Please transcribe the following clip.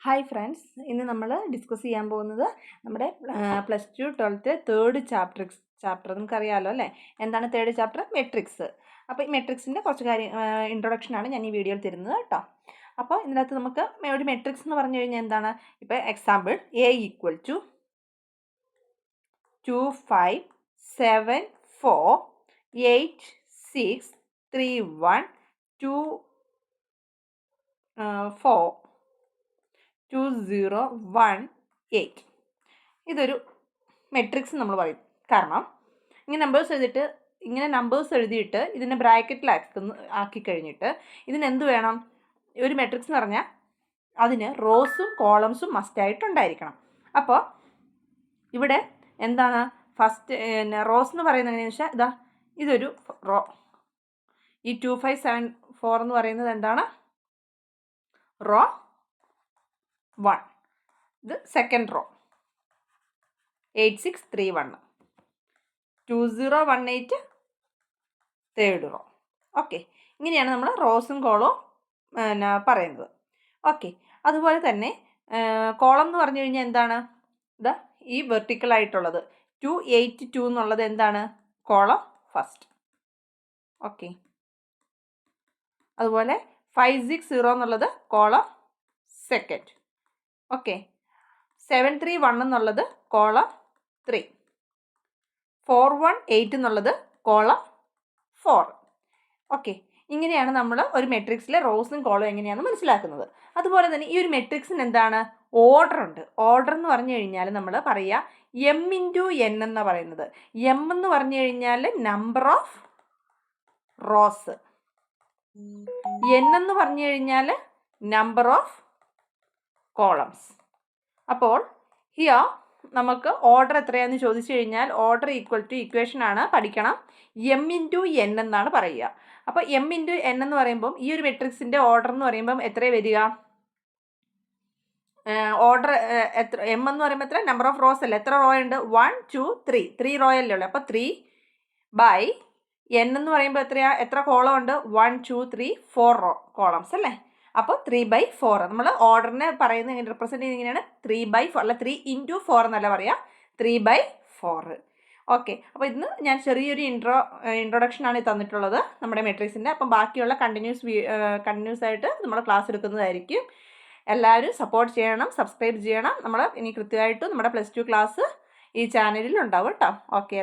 Hi friends, ഇന്ന് നമ്മൾ discuss ചെയ്യാൻ പോകുന്നത് നമ്മുടെ plus two 12th third chapter നമുക്കറിയാമല്ലോ അല്ലേ. എന്താണ് തേർഡ് ചാപ്റ്റർ? മെട്രിക്സ്. അപ്പോൾ ഈ മെട്രിക്സിൻ്റെ കുറച്ച് ഇൻട്രൊഡക്ഷനാണ് ഞാൻ ഈ വീഡിയോയിൽ തരുന്നത് കേട്ടോ. അപ്പോൾ ഇതിനകത്ത് നമുക്ക് ഒരു മെട്രിക്സ് എന്ന് പറഞ്ഞു കഴിഞ്ഞാൽ എന്താണ്? ഇപ്പോൾ എക്സാമ്പിൾ A = 2, 5, 7, 4, 8, 6, 3, 1, 2, 4, 2, 0, 1, 8. ഇതൊരു മെട്രിക്സ് നമ്മൾ പറയും. കാരണം ഇങ്ങനെ നമ്പേഴ്സ് എഴുതിയിട്ട് ഇതിനെ ബ്രാക്കറ്റിൽ ആക്കി കഴിഞ്ഞിട്ട് ഇതിനെന്ത് വേണം? ഒരു മെട്രിക്സ് എന്ന് പറഞ്ഞാൽ അതിന് റോസും കോളംസും മസ്റ്റായിട്ടുണ്ടായിരിക്കണം. അപ്പോൾ ഇവിടെ എന്താണ് ഫസ്റ്റ് റോസ് എന്ന് പറയുന്നത് എങ്ങനെയാണെന്ന് വെച്ചാൽ ഇതാ ഇതൊരു റോ. ഈ 2, 5, 7, 4 എന്ന് പറയുന്നത് എന്താണ്? റോ 1. ഇത് second row. 8, 6, 3, 1. 2, 0, 1, 8 third row. Okay, ഇങ്ങനെയാണ് നമ്മൾ റോസും കോളവും പറയുന്നത്. ഓക്കെ, അതുപോലെ തന്നെ കോളം എന്ന് പറഞ്ഞു കഴിഞ്ഞാൽ എന്താണ്? ഇതാ ഈ വെർട്ടിക്കൽ ആയിട്ടുള്ളത് 2, 8, 2 എന്നുള്ളത് എന്താണ്? Column first. ഓക്കെ, അതുപോലെ 5, 6, 0 എന്നുള്ളത് കോളം സെക്കൻഡ്. ഓക്കെ, 7, 3, 1 എന്നുള്ളത് കോളം 3. 4, 1, 8 എന്നുള്ളത് കോളം 4. ഓക്കെ, ഇങ്ങനെയാണ് നമ്മൾ ഒരു മെട്രിക്സിലെ റോസും കോളും എങ്ങനെയാണെന്ന് മനസ്സിലാക്കുന്നത്. അതുപോലെ തന്നെ ഈ ഒരു മെട്രിക്സിന് എന്താണ്? ഓർഡർ ഉണ്ട്. ഓർഡർ എന്ന് പറഞ്ഞു കഴിഞ്ഞാൽ നമ്മൾ പറയുക M × N എന്നാണ് പറയുന്നത്. M എന്ന് പറഞ്ഞു കഴിഞ്ഞാൽ നമ്പർ ഓഫ് റോസ്, N എന്ന് പറഞ്ഞു കഴിഞ്ഞാൽ നമ്പർ ഓഫ് കോളംസ്. അപ്പോൾ ഹിയർ നമുക്ക് ഓർഡർ എത്രയാണെന്ന് ചോദിച്ചു കഴിഞ്ഞാൽ ഓർഡർ = ഇക്വേഷനാണ്, പഠിക്കണം. M × N എന്നാണ് പറയുക. അപ്പോൾ M × N എന്ന് പറയുമ്പം ഈ ഒരു മെട്രിക്സിൻ്റെ ഓർഡർ എന്ന് പറയുമ്പം എത്ര വരിക? ഓർഡർ എത്ര? M എന്ന് പറയുമ്പോൾ എത്ര? നമ്പർ ഓഫ് റോസ് അല്ലേ? എത്ര റോ ഉണ്ട്? 1, 2, 3 റോ അല്ലേ ഉള്ളൂ. അപ്പോൾ 3/n എന്ന് പറയുമ്പോൾ എത്ര കോളം ഉണ്ട്? 1, 2, 3, 4 കോളംസ് അല്ലേ? അപ്പോൾ 3/4. നമ്മൾ ഓർഡറിനെ പറയുന്നത് ഇങ്ങനെ റെപ്രസെൻറ്റ് ചെയ്യുന്നത് ഇങ്ങനെയാണ്, 3/4 അല്ല 3 × 4 എന്നല്ല പറയുക, 3/4. ഓക്കെ, അപ്പോൾ ഇന്ന് ഞാൻ ചെറിയൊരു ഇൻട്രൊഡക്ഷനാണ് തന്നിട്ടുള്ളത് നമ്മുടെ മെട്രിക്സിൻ്റെ. അപ്പം ബാക്കിയുള്ള കണ്ടിന്യൂസ് ആയിട്ട് നമ്മൾ ക്ലാസ് എടുക്കുന്നതായിരിക്കും. എല്ലാവരും സപ്പോർട്ട് ചെയ്യണം, സബ്സ്ക്രൈബ് ചെയ്യണം. നമ്മൾ ഇനി കൃത്യമായിട്ടും നമ്മുടെ പ്ലസ് ടു ക്ലാസ് ഈ ചാനലിൽ ഉണ്ടാവും കേട്ടോ. ഓക്കെ,